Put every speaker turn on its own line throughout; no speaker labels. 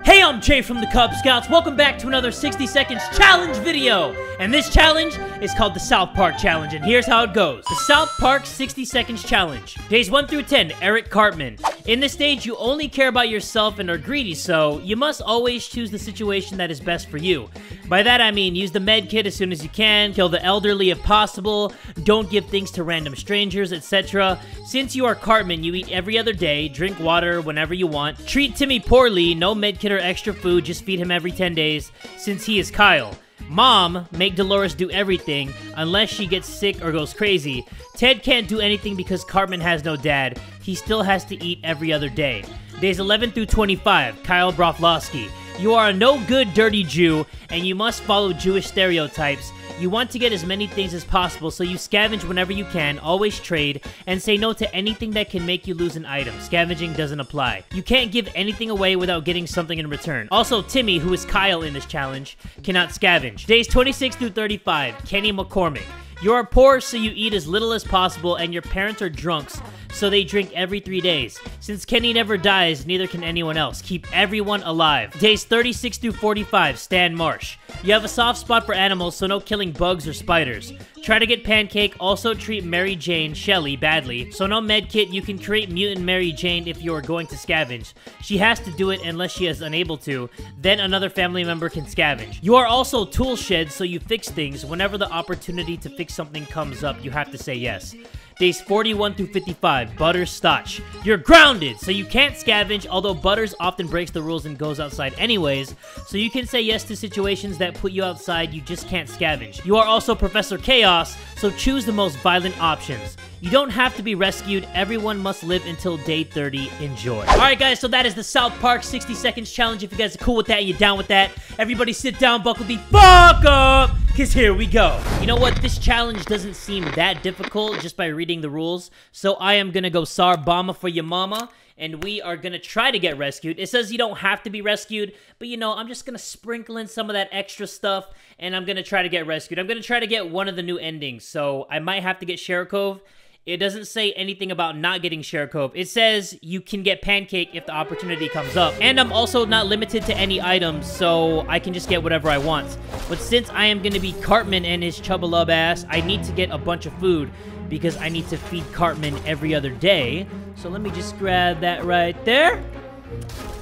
Hey, I'm Jay from the Cub Scouts. Welcome back to another 60 Seconds Challenge video. And this challenge is called the South Park Challenge, and here's how it goes. The South Park 60 Seconds Challenge. Days 1 through 10, Eric Cartman. In this stage, you only care about yourself and are greedy, so you must always choose the situation that is best for you. By that I mean, use the med kit as soon as you can, kill the elderly if possible, don't give things to random strangers, etc. Since you are Cartman, you eat every other day, drink water whenever you want, treat Timmy poorly, no med kit or extra food, just feed him every 10 days, since he is Kyle. Mom, make Dolores do everything, unless she gets sick or goes crazy. Ted can't do anything because Cartman has no dad. He still has to eat every other day. Days 11 through 25, Kyle Broflovski. You are a no-good, dirty Jew, and you must follow Jewish stereotypes. You want to get as many things as possible, so you scavenge whenever you can, always trade, and say no to anything that can make you lose an item. Scavenging doesn't apply. You can't give anything away without getting something in return. Also, Timmy, who is Kyle in this challenge, cannot scavenge. Days 26 through 35, Kenny McCormick. You are poor, so you eat as little as possible, and your parents are drunks, so they drink every 3 days. Since Kenny never dies, neither can anyone else. Keep everyone alive. Days 36 through 45, Stan Marsh. You have a soft spot for animals, so no killing bugs or spiders. Try to get Pancake, also treat Mary Jane, Shelly, badly, so no medkit. You can create Mutant Mary Jane if you are going to scavenge. She has to do it unless she is unable to, then another family member can scavenge. You are also tool shed, so you fix things. Whenever the opportunity to fix something comes up, you have to say yes. Days 41 through 55, Butters Stotch. You're grounded, so you can't scavenge, although Butters often breaks the rules and goes outside anyways, so you can say yes to situations that put you outside, you just can't scavenge. You are also Professor Chaos, so choose the most violent options. You don't have to be rescued, everyone must live until day 30, enjoy. Alright guys, so that is the South Park 60 Seconds Challenge. If you guys are cool with that and you're down with that, everybody sit down, buckle the fuck up, cause here we go. You know what, this challenge doesn't seem that difficult just by reading the rules, so I am gonna go Sarbama for your mama, and we are gonna try to get rescued. It says you don't have to be rescued, but you know, I'm just gonna sprinkle in some of that extra stuff, and I'm gonna try to get rescued. I'm gonna try to get one of the new endings, so I might have to get Sherikov. It doesn't say anything about not getting Sherikov. It says you can get Pancake if the opportunity comes up. And I'm also not limited to any items, so I can just get whatever I want. But since I am going to be Cartman and his Chubbalub ass, I need to get a bunch of food because I need to feed Cartman every other day. So let me just grab that right there.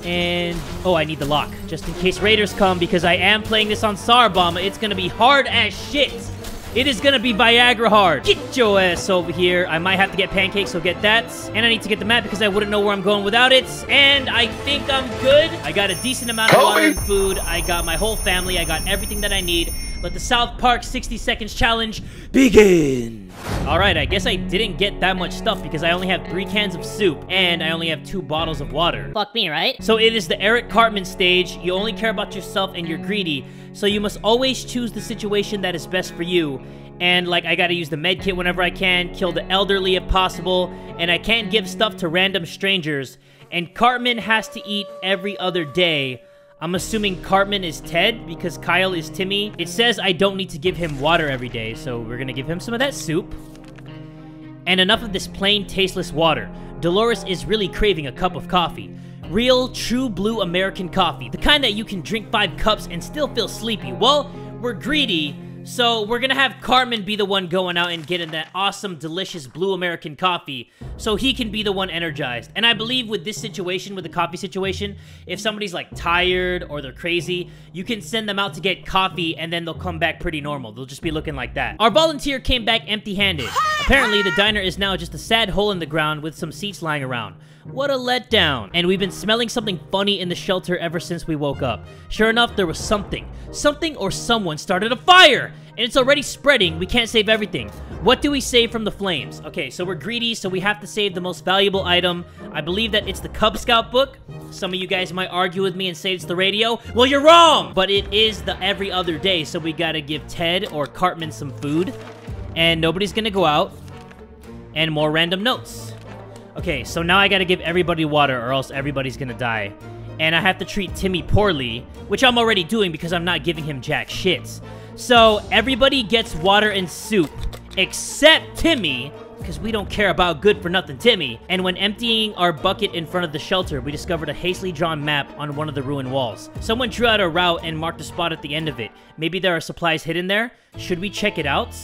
And, oh, I need the lock, just in case raiders come, because I am playing this on Sarbama. It's going to be hard as shit. It is gonna be Viagra hard. Get your ass over here. I might have to get Pancakes, so get that. And I need to get the map because I wouldn't know where I'm going without it. And I think I'm good. I got a decent amount of water and food. I got my whole family. I got everything that I need. Let the South Park 60 Seconds Challenge begin. Alright, I guess I didn't get that much stuff because I only have 3 cans of soup and I only have 2 bottles of water.
Fuck me, right?
So it is the Eric Cartman stage. You only care about yourself and you're greedy, so you must always choose the situation that is best for you. And like, I gotta use the med kit whenever I can, kill the elderly if possible, and I can't give stuff to random strangers. And Cartman has to eat every other day. I'm assuming Cartman is Ted because Kyle is Timmy. It says I don't need to give him water every day, so we're gonna give him some of that soup. And enough of this plain, tasteless water. Dolores is really craving a cup of coffee. Real, true blue American coffee. The kind that you can drink 5 cups and still feel sleepy. Well, we're greedy, so we're gonna have Cartman be the one going out and getting that awesome, delicious blue American coffee, so he can be the one energized. And I believe with this situation, with the coffee situation, if somebody's like tired or they're crazy, you can send them out to get coffee and then they'll come back pretty normal. They'll just be looking like that. Our volunteer came back empty-handed. Apparently, the diner is now just a sad hole in the ground with some seats lying around. What a letdown. And we've been smelling something funny in the shelter ever since we woke up. Sure enough, there was something. Something or someone started a fire! And it's already spreading. We can't save everything. What do we save from the flames? Okay, so we're greedy, so we have to save the most valuable item. I believe that it's the Cub Scout book. Some of you guys might argue with me and say it's the radio. Well, you're wrong! But it is the every other day, so we gotta give Ted or Cartman some food. And nobody's gonna go out. And more random notes. Okay, so now I gotta give everybody water or else everybody's gonna die. And I have to treat Timmy poorly, which I'm already doing because I'm not giving him jack shits. So everybody gets water and soup, except Timmy, because we don't care about good-for-nothing Timmy. And when emptying our bucket in front of the shelter, we discovered a hastily drawn map on one of the ruined walls. Someone drew out a route and marked a spot at the end of it. Maybe there are supplies hidden there? Should we check it out?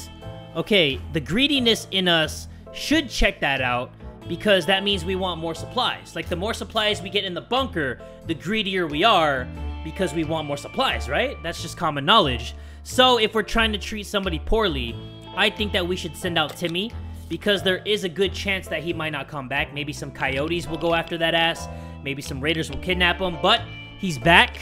Okay, the greediness in us should check that out, because that means we want more supplies. Like, the more supplies we get in the bunker, the greedier we are, because we want more supplies, right? That's just common knowledge. So, if we're trying to treat somebody poorly, I think that we should send out Timmy, because there is a good chance that he might not come back. Maybe some coyotes will go after that ass. Maybe some raiders will kidnap him, but he's back.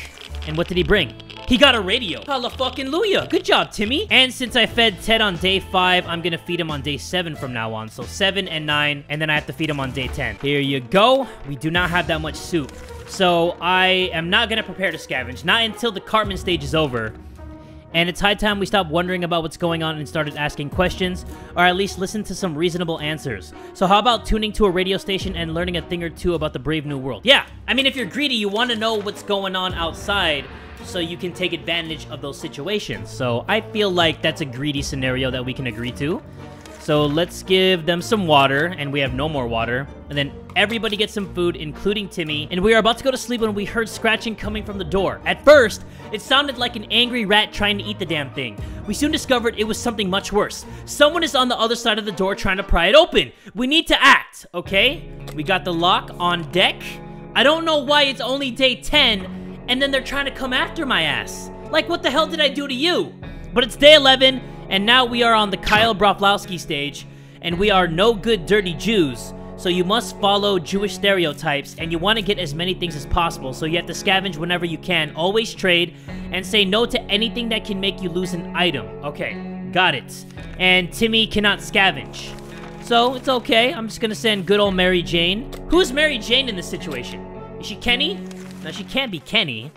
And what did he bring? He got a radio. Hallelujah. Good job, Timmy. And since I fed Ted on day 5, I'm gonna feed him on day 7 from now on. So 7 and 9, and then I have to feed him on day 10. Here you go. We do not have that much soup. So I am not gonna prepare to scavenge. Not until the Cartman stage is over. And it's high time we stopped wondering about what's going on and started asking questions, or at least listen to some reasonable answers. So how about tuning to a radio station and learning a thing or two about the brave new world? Yeah, I mean, if you're greedy, you want to know what's going on outside so you can take advantage of those situations. So I feel like that's a greedy scenario that we can agree to. So let's give them some water, and we have no more water. And then everybody gets some food, including Timmy. And we are about to go to sleep when we heard scratching coming from the door. At first, it sounded like an angry rat trying to eat the damn thing. We soon discovered it was something much worse. Someone is on the other side of the door trying to pry it open. We need to act, okay? We got the lock on deck. I don't know why it's only day 10, and then they're trying to come after my ass. Like, what the hell did I do to you? But it's day 11, and now we are on the Kyle Broflovski stage, and we are no good dirty Jews, so you must follow Jewish stereotypes, and you want to get as many things as possible, so you have to scavenge whenever you can, always trade, and say no to anything that can make you lose an item. Okay, got it. And Timmy cannot scavenge. So, it's okay, I'm just gonna send good old Mary Jane. Who's Mary Jane in this situation? Is she Kenny? No, she can't be Kenny.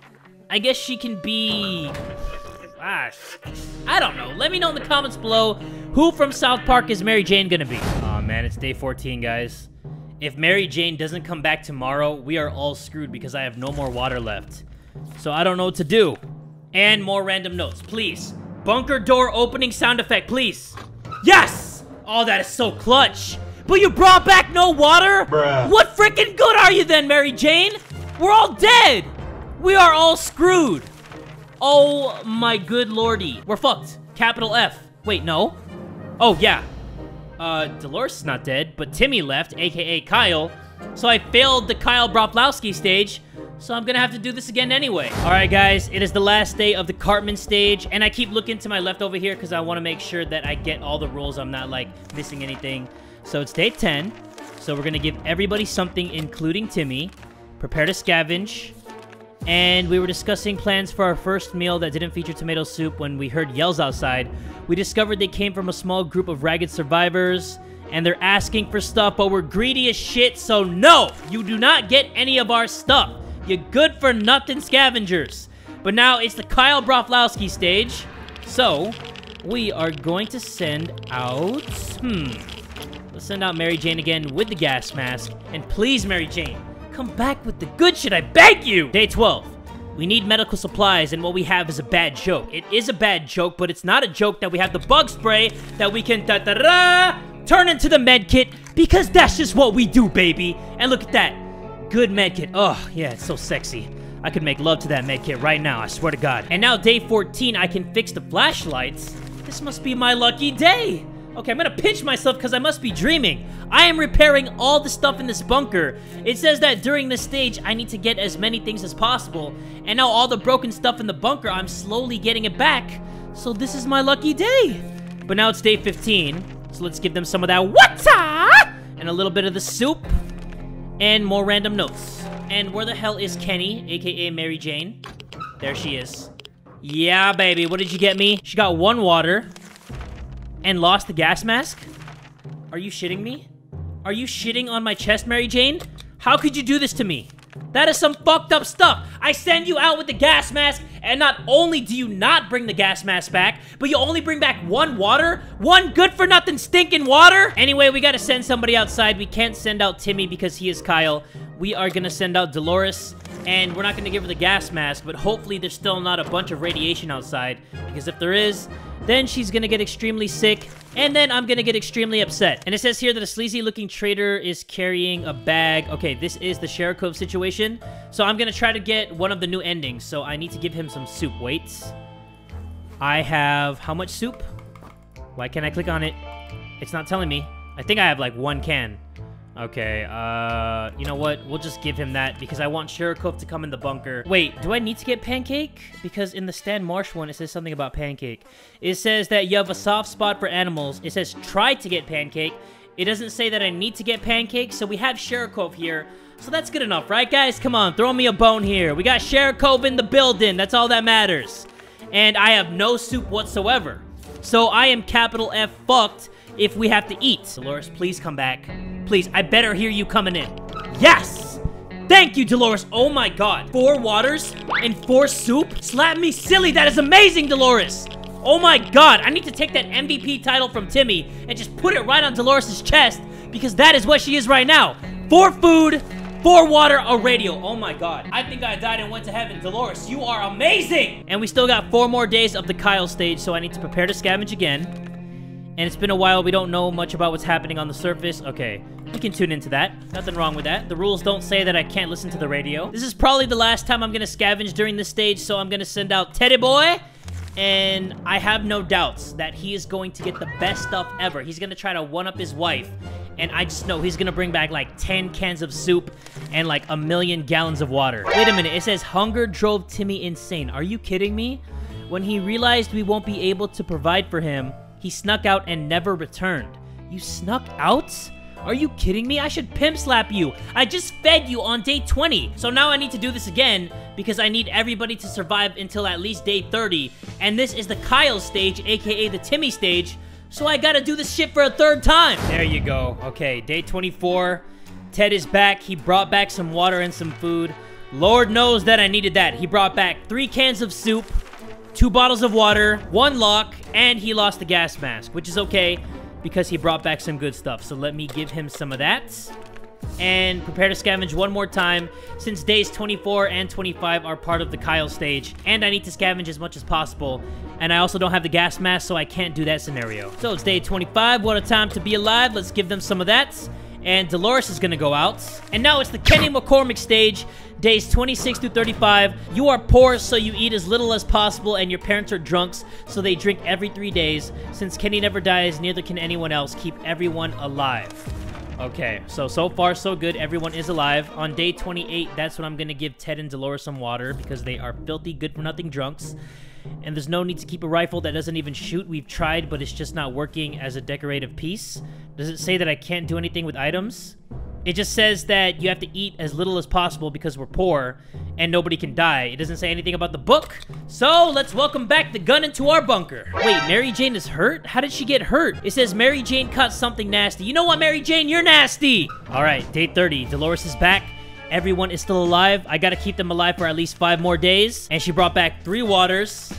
I guess she can be... I don't know. Let me know in the comments below who from South Park is Mary Jane gonna be. Aw, man, it's day 14, guys. If Mary Jane doesn't come back tomorrow, we are all screwed because I have no more water left. So I don't know what to do. And more random notes, please. Bunker door opening sound effect, please. Yes! Oh, that is so clutch. But you brought back no water? Bruh. What freaking good are you then, Mary Jane? We're all dead. We are all screwed. Oh my good lordy. We're fucked. Capital F. Wait, no. Oh, yeah. Dolores is not dead, but Timmy left, aka Kyle. So I failed the Kyle Broflovski stage, so I'm gonna have to do this again anyway. Alright guys, it is the last day of the Cartman stage, and I keep looking to my left over here because I want to make sure that I get all the rules. I'm not, like, missing anything. So it's day 10, so we're gonna give everybody something, including Timmy. Prepare to scavenge. And we were discussing plans for our first meal that didn't feature tomato soup when we heard yells outside. We discovered they came from a small group of ragged survivors, and they're asking for stuff, but we're greedy as shit, so no! You do not get any of our stuff. You good-for-nothing scavengers. But now it's the Kyle Broflovski stage, so we are going to send out... Let's send out Mary Jane again with the gas mask, and please, Mary Jane, come back with the good shit, I beg you! Day 12. We need medical supplies, and what we have is a bad joke. It is a bad joke, but it's not a joke that we have the bug spray that we can turn into the med kit, because that's just what we do, baby. And look at that. Good med kit. Oh, yeah, it's so sexy. I could make love to that med kit right now, I swear to God. And now day 14, I can fix the flashlights. This must be my lucky day. Okay, I'm gonna pinch myself because I must be dreaming. I am repairing all the stuff in this bunker. It says that during this stage, I need to get as many things as possible. And now all the broken stuff in the bunker, I'm slowly getting it back. So this is my lucky day. But now it's day 15. So let's give them some of that water and a little bit of the soup and more random notes. And where the hell is Kenny, aka Mary Jane? There she is. Yeah, baby, what did you get me? She got 1 water. And lost the gas mask? Are you shitting me? Are you shitting on my chest, Mary Jane? How could you do this to me? That is some fucked up stuff. I send you out with the gas mask, and not only do you not bring the gas mask back, but you only bring back 1 water? 1 good-for-nothing stinking water? Anyway, we gotta send somebody outside. We can't send out Timmy because he is Kyle. We are gonna send out Dolores, and we're not gonna give her the gas mask, but hopefully there's still not a bunch of radiation outside, because if there is, then she's gonna get extremely sick, And then I'm gonna get extremely upset. And it says here that a sleazy-looking trader is carrying a bag. Okay, this is the Sharikov situation. So I'm gonna try to get one of the new endings. So I need to give him some soup. Wait. I have... how much soup? Why can't I click on it? It's not telling me. I think I have, like, 1 can. Okay, you know what? We'll just give him that because I want Sharikov to come in the bunker. Wait, do I need to get Pancake? Because in the Stan Marsh one, it says something about Pancake. It says that you have a soft spot for animals. It says try to get Pancake. It doesn't say that I need to get Pancake, so we have Sharikov here. So that's good enough, right, guys? Come on, throw me a bone here. We got Sharikov in the building. That's all that matters. And I have no soup whatsoever. So I am capital F fucked if we have to eat. Dolores, please come back. Please, I better hear you coming in. Yes! Thank you, Dolores. Oh my god. 4 waters and 4 soup? Slap me silly. That is amazing, Dolores. Oh my god. I need to take that MVP title from Timmy and just put it right on Dolores' chest because that is what she is right now. 4 food, 4 water, a radio. Oh my god. I think I died and went to heaven. Dolores, you are amazing! And we still got 4 more days of the Kyle stage, so I need to prepare to scavenge again. And it's been a while. We don't know much about what's happening on the surface. Okay, we can tune into that. Nothing wrong with that. The rules don't say that I can't listen to the radio. This is probably the last time I'm gonna scavenge during this stage, so I'm gonna send out Teddy Boy. And I have no doubts that he is going to get the best stuff ever. He's gonna try to one-up his wife. And I just know he's gonna bring back like 10 cans of soup and like 1,000,000 gallons of water. Wait a minute, it says hunger drove Timmy insane. Are you kidding me? When he realized we won't be able to provide for him, he snuck out and never returned. You snuck out? Are you kidding me? I should pimp slap you. I just fed you on day 20. So now I need to do this again because I need everybody to survive until at least day 30. And this is the Kyle stage, aka the Timmy stage. So I gotta do this shit for a 3rd time. There you go. Okay, day 24. Ted is back. He brought back some water and some food. Lord knows that I needed that. He brought back 3 cans of soup, 2 bottles of water, 1 lock, and he lost the gas mask, which is okay because he brought back some good stuff. So let me give him some of that and prepare to scavenge one more time since days 24 and 25 are part of the Kyle stage, and I need to scavenge as much as possible. And I also don't have the gas mask, so I can't do that scenario. So it's day 25. What a time to be alive. Let's give them some of that. And Dolores is gonna go out. And now it's the Kenny McCormick stage, days 26 through 35. You are poor, so you eat as little as possible, and your parents are drunks, so they drink every 3 days. Since Kenny never dies, neither can anyone else. Keep everyone alive. Okay, so far so good. Everyone is alive. On day 28, that's when I'm gonna give Ted and Dolores some water because they are filthy, good-for-nothing drunks. And there's no need to keep a rifle that doesn't even shoot. We've tried, but it's just not working as a decorative piece. Does it say that I can't do anything with items? It just says that you have to eat as little as possible because we're poor and nobody can die. It doesn't say anything about the book. So let's welcome back the gun into our bunker. Wait, Mary Jane is hurt? How did she get hurt? It says Mary Jane caught something nasty. You know what, Mary Jane? You're nasty. All right, day 30. Dolores is back. Everyone is still alive. I gotta keep them alive for at least 5 more days. And she brought back 3 waters.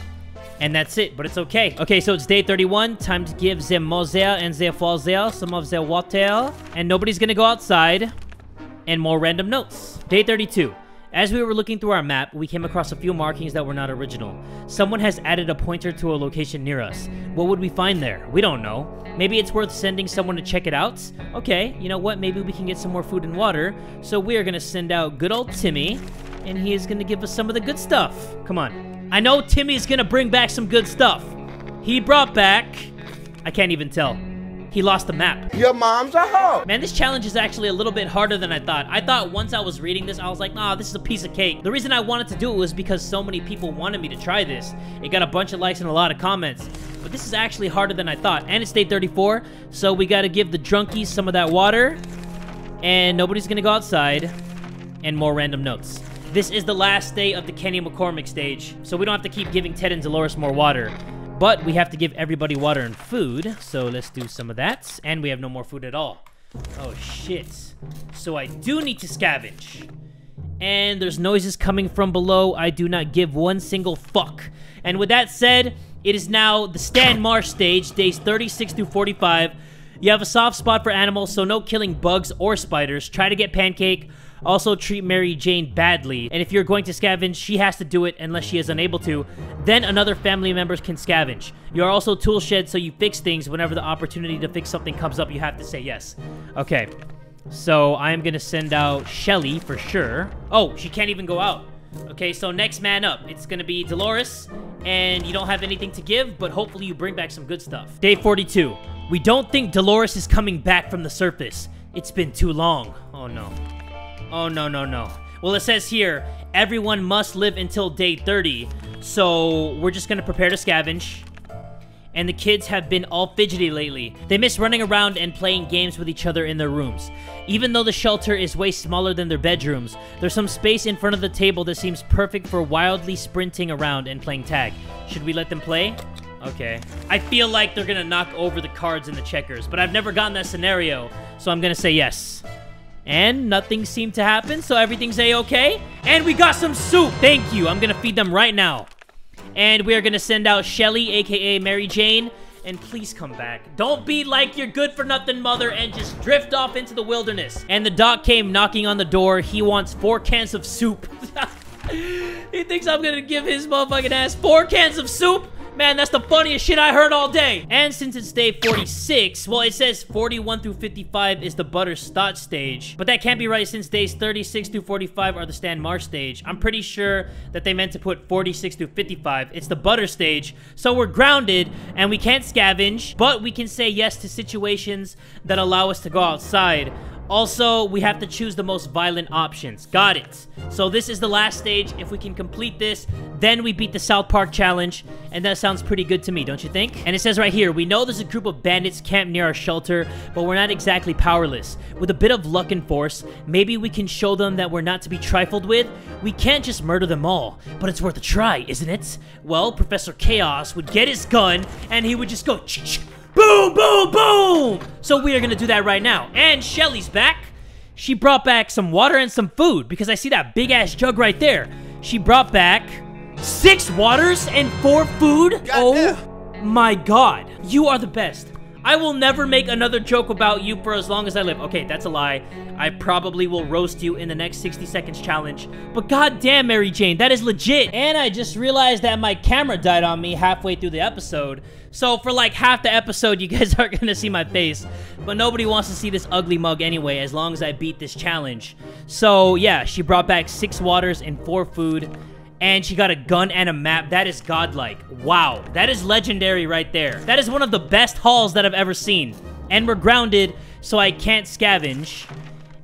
And that's it, but it's okay. Okay, so it's day 31. Time to give the Moselle and the Falzel some of the water. And nobody's gonna go outside. And more random notes. Day 32. As we were looking through our map, we came across a few markings that were not original. Someone has added a pointer to a location near us. What would we find there? We don't know. Maybe it's worth sending someone to check it out? Okay, you know what? Maybe we can get some more food and water. So we are gonna send out good old Timmy. And he is gonna give us some of the good stuff. Come on. I know Timmy's gonna bring back some good stuff. He brought back... I can't even tell. He lost the map.
Your mom's a hoe.
Man, this challenge is actually a little bit harder than I thought. I thought once I was reading this, I was like, nah, this is a piece of cake. The reason I wanted to do it was because so many people wanted me to try this. It got a bunch of likes and a lot of comments. But this is actually harder than I thought. And it's day 34, so we gotta give the drunkies some of that water. And nobody's gonna go outside. And more random notes. This is the last day of the Kenny McCormick stage, so we don't have to keep giving Ted and Dolores more water. But we have to give everybody water and food, so let's do some of that. And we have no more food at all. Oh, shit. So I do need to scavenge. And there's noises coming from below. I do not give one single fuck. And with that said, it is now the Stan Marsh stage, days 36 through 45. You have a soft spot for animals, so no killing bugs or spiders. Try to get Pancake. Also, treat Mary Jane badly. And if you're going to scavenge, she has to do it unless she is unable to. Then another family member can scavenge. You are also tool shed, so you fix things. Whenever the opportunity to fix something comes up, you have to say yes. Okay. So I am going to send out Shelly for sure. Oh, she can't even go out. Okay, so next man up. It's going to be Dolores. And you don't have anything to give, but hopefully you bring back some good stuff. Day 42. We don't think Dolores is coming back from the surface. It's been too long. Oh, no. Oh, no, no, no. Well, it says here, everyone must live until day 30. So we're just going to prepare to scavenge. And the kids have been all fidgety lately. They miss running around and playing games with each other in their rooms. Even though the shelter is way smaller than their bedrooms, there's some space in front of the table that seems perfect for wildly sprinting around and playing tag. Should we let them play? Okay. I feel like they're gonna knock over the cards and the checkers, but I've never gotten that scenario, so I'm gonna say yes. And nothing seemed to happen, so everything's a-okay. And we got some soup! Thank you! I'm gonna feed them right now. And we are gonna send out Shelly, aka Mary Jane, and please come back. Don't be like your good-for-nothing mother and just drift off into the wilderness. And the doc came knocking on the door. He wants 4 cans of soup. He thinks I'm gonna give his motherfucking ass 4 cans of soup? Man, that's the funniest shit I heard all day. And since it's day 46, well, it says 41 through 55 is the Butterscotch stage. But that can't be right since days 36 through 45 are the Stan Marsh stage. I'm pretty sure that they meant to put 46 through 55. It's the Butter stage. So we're grounded and we can't scavenge, but we can say yes to situations that allow us to go outside. Also, we have to choose the most violent options. Got it. So this is the last stage. If we can complete this, then we beat the South Park challenge. And that sounds pretty good to me, don't you think? And it says right here, we know there's a group of bandits camped near our shelter, but we're not exactly powerless. With a bit of luck and force, maybe we can show them that we're not to be trifled with. We can't just murder them all, but it's worth a try, isn't it? Well, Professor Chaos would get his gun, and he would just go boom, boom, boom! So we are gonna do that right now. And Shelly's back. She brought back some water and some food, because I see that big-ass jug right there. She brought back 6 waters and 4 food? Oh my god. You are the best. I will never make another joke about you for as long as I live. Okay, that's a lie. I probably will roast you in the next 60 seconds challenge. But goddamn, Mary Jane, that is legit. And I just realized that my camera died on me halfway through the episode. So for like half the episode, you guys aren't gonna see my face. But nobody wants to see this ugly mug anyway, as long as I beat this challenge. So yeah, she brought back 6 waters and 4 food. And she got a gun and a map. That is godlike. Wow. That is legendary right there. That is one of the best hauls that I've ever seen. And we're grounded, so I can't scavenge.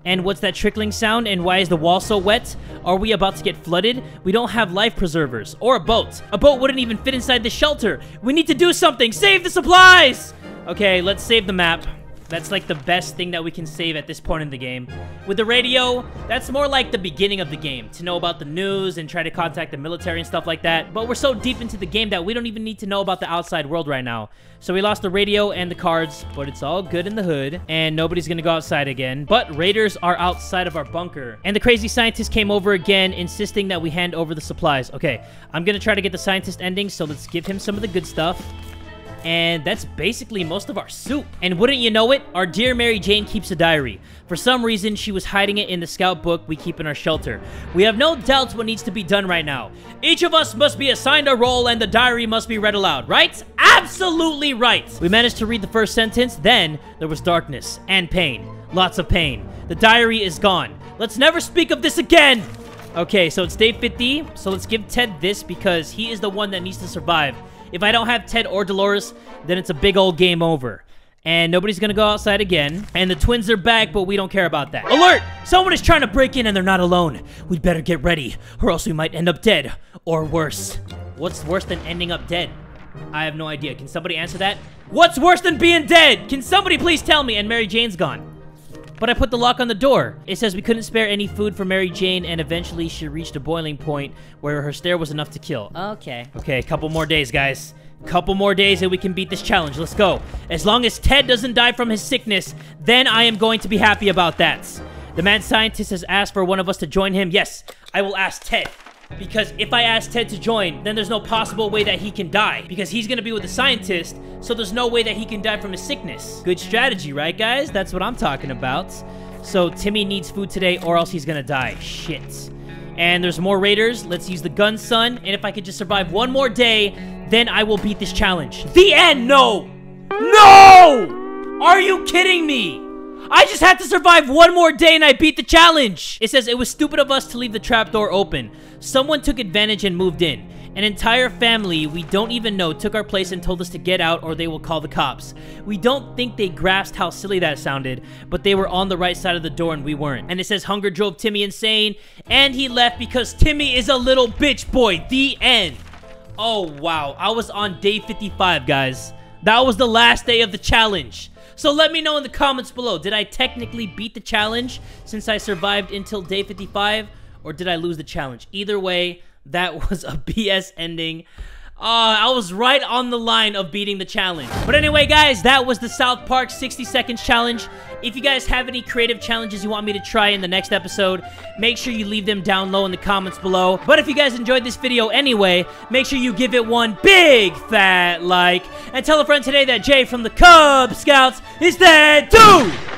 And what's that trickling sound? And why is the wall so wet? Are we about to get flooded? We don't have life preservers. Or a boat. A boat wouldn't even fit inside the shelter. We need to do something. Save the supplies! Okay, let's save the map. That's like the best thing that we can save at this point in the game. With the radio, that's more like the beginning of the game, to know about the news and try to contact the military and stuff like that. But we're so deep into the game that we don't even need to know about the outside world right now. So we lost the radio and the cards, but it's all good in the hood, and nobody's gonna go outside again. But raiders are outside of our bunker. And the crazy scientist came over again, insisting that we hand over the supplies. Okay, I'm gonna try to get the scientist ending, so let's give him some of the good stuff. And that's basically most of our soup. And wouldn't you know it, our dear Mary Jane keeps a diary. For some reason, she was hiding it in the scout book we keep in our shelter. We have no doubts what needs to be done right now. Each of us must be assigned a role and the diary must be read aloud, right? Absolutely right! We managed to read the first sentence, then there was darkness and pain. Lots of pain. The diary is gone. Let's never speak of this again! Okay, so it's day 50, so let's give Ted this because he is the one that needs to survive. If I don't have Ted or Dolores, then it's a big old game over. And nobody's gonna go outside again. And the twins are back, but we don't care about that. Alert! Someone is trying to break in and they're not alone. We'd better get ready, or else we might end up dead. Or worse. What's worse than ending up dead? I have no idea. Can somebody answer that? What's worse than being dead? Can somebody please tell me? And Mary Jane's gone. But I put the lock on the door. It says we couldn't spare any food for Mary Jane, and eventually she reached a boiling point where her stare was enough to kill. Okay. Okay, a couple more days, guys. Couple more days and we can beat this challenge. Let's go. As long as Ted doesn't die from his sickness, then I am going to be happy about that. The mad scientist has asked for one of us to join him. Yes, I will ask Ted. Because if I ask Ted to join, then there's no possible way that he can die. Because he's gonna be with the scientist, so there's no way that he can die from his sickness. Good strategy, right, guys? That's what I'm talking about. So Timmy needs food today or else he's gonna die. Shit. And there's more raiders. Let's use the gun, son. And if I could just survive one more day, then I will beat this challenge. The end! No! No! Are you kidding me? I just had to survive one more day and I beat the challenge. It says, it was stupid of us to leave the trapdoor open. Someone took advantage and moved in. An entire family we don't even know took our place and told us to get out or they will call the cops. We don't think they grasped how silly that sounded, but they were on the right side of the door and we weren't. And it says hunger drove Timmy insane and he left because Timmy is a little bitch boy. The end. Oh, wow. I was on day 55, guys. That was the last day of the challenge. So let me know in the comments below, did I technically beat the challenge since I survived until day 55, or did I lose the challenge? Either way, that was a BS ending. I was right on the line of beating the challenge. But anyway, guys, that was the South Park 60 Seconds Challenge. If you guys have any creative challenges you want me to try in the next episode, make sure you leave them down low in the comments below. But if you guys enjoyed this video anyway, make sure you give it one big fat like. And tell a friend today that Jay from the Cub Scouts is dead too!